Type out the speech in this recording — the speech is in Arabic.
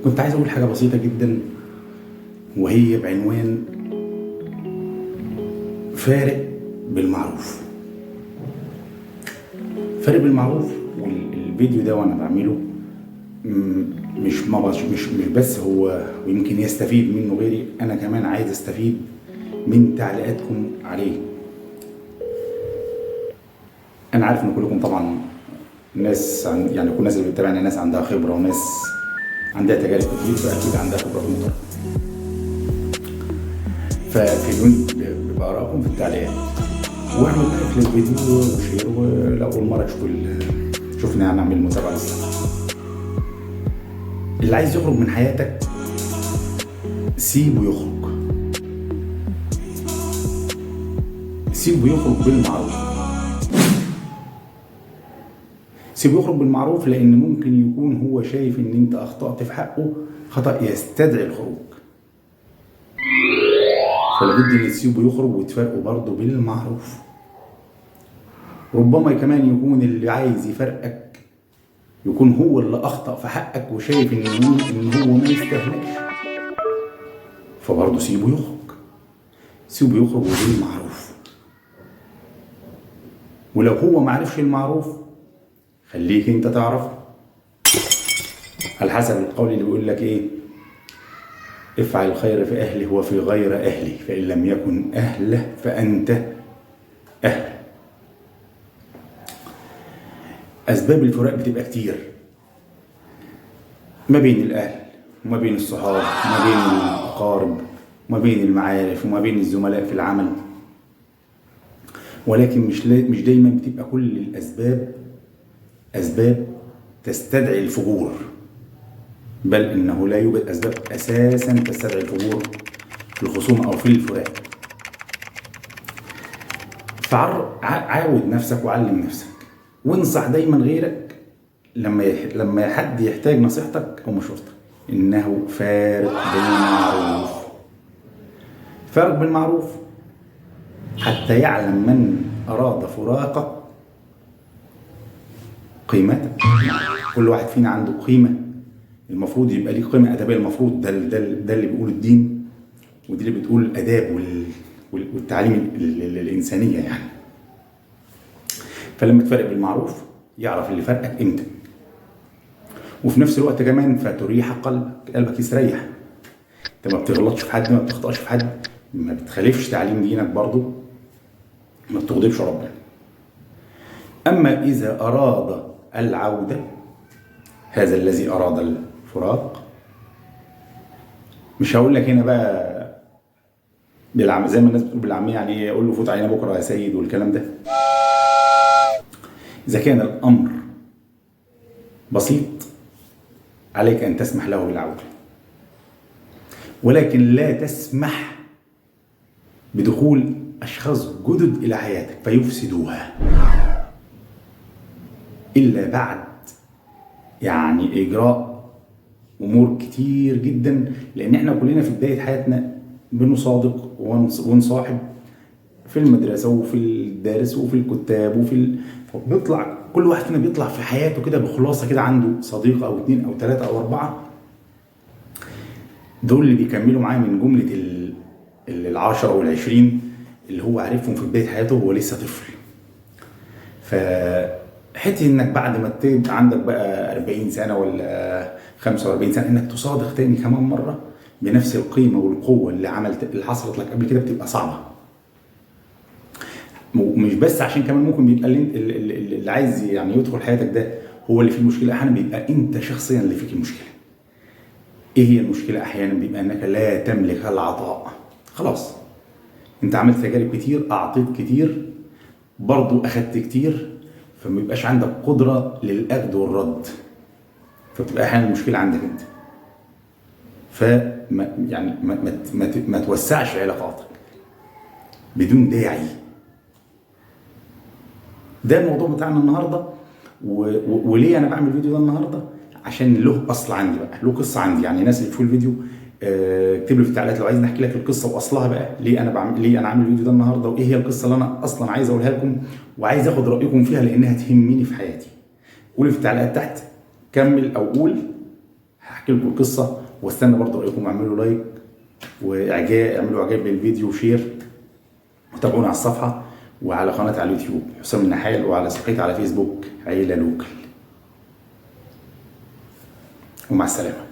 كنت عايز اقول حاجه بسيطه جدا، وهي بعنوان فارق بالمعروف. فارق بالمعروف. والفيديو ده وانا بعمله مش بس هو ويمكن يستفيد منه غيري، انا كمان عايز استفيد من تعليقاتكم عليه. انا عارف ان كلكم طبعا ناس يعني كل الناس اللي بتتابعني ناس عندها خبره وناس عندها تجارب كتير، فاكيد عندها خبره في الموضوع. ففيديون بآرائكم في التعليقات، واعمل لايك للفيديو وشير، ولو اول مره شوفنا هنعمل متابعه لسه. اللي عايز يخرج من حياتك سيبه يخرج، سيبه يخرج بالمعروف. سيبه يخرج بالمعروف، لان ممكن يكون هو شايف ان انت اخطأت في حقه خطأ يستدعي الخروج، فلابد ان تسيبه يخرج وتفارقه برضه بالمعروف. ربما كمان يكون اللي عايز يفرقك يكون هو اللي اخطأ في حقك وشايف ان هو ما يستاهلكش، فبرضه سيبه يخرج، سيبه يخرج بالمعروف. ولو هو ما عرفش المعروف خليك انت تعرف، على حسب القول اللي بيقول لك ايه: افعل الخير في اهله وفي غير اهله، فان لم يكن اهله فانت اهل. اسباب الفراق بتبقى كتير، ما بين الاهل وما بين الصحاب وما بين الاقارب وما بين المعارف وما بين الزملاء في العمل، ولكن مش دايما بتبقى كل الاسباب اسباب تستدعي الفجور، بل انه لا يوجد اسباب اساسا تستدعي الفجور في الخصومه او في الفراق. فعود نفسك وعلم نفسك وانصح دايما غيرك لما حد يحتاج نصيحتك او مشورتك، انه فارق بالمعروف. فارق بالمعروف حتى يعلم من اراد فراقك قيمتك. كل واحد فينا عنده قيمه، المفروض يبقى ليه قيمه ادبيه. المفروض ده اللي بيقول الدين، ودي اللي بتقول الاداب والتعليم الانسانيه يعني. فلما تفرق بالمعروف يعرف اللي فرقك امتى، وفي نفس الوقت كمان فتريح قلبك يستريح. انت ما بتغلطش في حد، ما بتخطئش في حد، ما بتخالفش تعليم دينك، برضو ما بتغضبش ربنا. اما اذا اراد العوده، هذا الذي اراد الفراق، مش هقول لك هنا بقى زي ما الناس بتقول بالعاميه يعني اقول له فوت علينا بكره يا سيد والكلام ده. اذا كان الامر بسيط عليك ان تسمح له بالعوده، ولكن لا تسمح بدخول اشخاص جدد الى حياتك فيفسدوها الا بعد يعني اجراء امور كتير جدا. لان احنا كلنا في بدايه حياتنا بنصادق ونصاحب في المدرسه وفي الدارس وفي الكتاب بيطلع كل واحد فينا بيطلع في حياته كده بخلاصه كده، عنده صديق او اتنين او تلاته او اربعه، دول اللي بيكملوا معاه من جمله العشرة والعشرين اللي هو عارفهم في بدايه حياته وهو لسه طفل. فحته انك بعد ما تبقى عندك بقى 40 سنه ولا 45 سنه انك تصادق تاني كمان مره بنفس القيمه والقوه اللي حصلت لك قبل كده بتبقى صعبه. مش بس عشان كمان ممكن بيبقى اللي عايز يعني يدخل حياتك ده هو اللي فيه المشكله، احيانا بيبقى انت شخصيا اللي فيك المشكله. ايه هي المشكله؟ احيانا بيبقى انك لا تملك العطاء. خلاص انت عملت تجارب كتير، اعطيت كتير، برضو اخدت كتير، فما بيبقاش عندك قدره للاخذ والرد، فبتبقى احيانا المشكله عندك انت. يعني ما توسعش علاقاتك بدون داعي. ده الموضوع بتاعنا النهارده. وليه انا بعمل الفيديو ده النهارده؟ عشان له اصل عندي بقى، له قصه عندي. يعني الناس اللي بتشوف الفيديو اكتب لي في التعليقات لو عايز نحكي لك القصه واصلها بقى، ليه انا عامل الفيديو ده النهارده، وايه هي القصه اللي انا اصلا عايز اقولها لكم وعايز اخد رايكم فيها لانها تهمني في حياتي. قولي في التعليقات تحت، كمل او قول، هحكي لكم القصه، واستنى برضه رايكم. اعملوا لايك واعجاب، اعملوا اعجاب للفيديو وشير، وتابعونا على الصفحه وعلى قناه على اليوتيوب حسام النحال، وعلى صفحتي على فيسبوك عيله لوكال. ومع السلامه.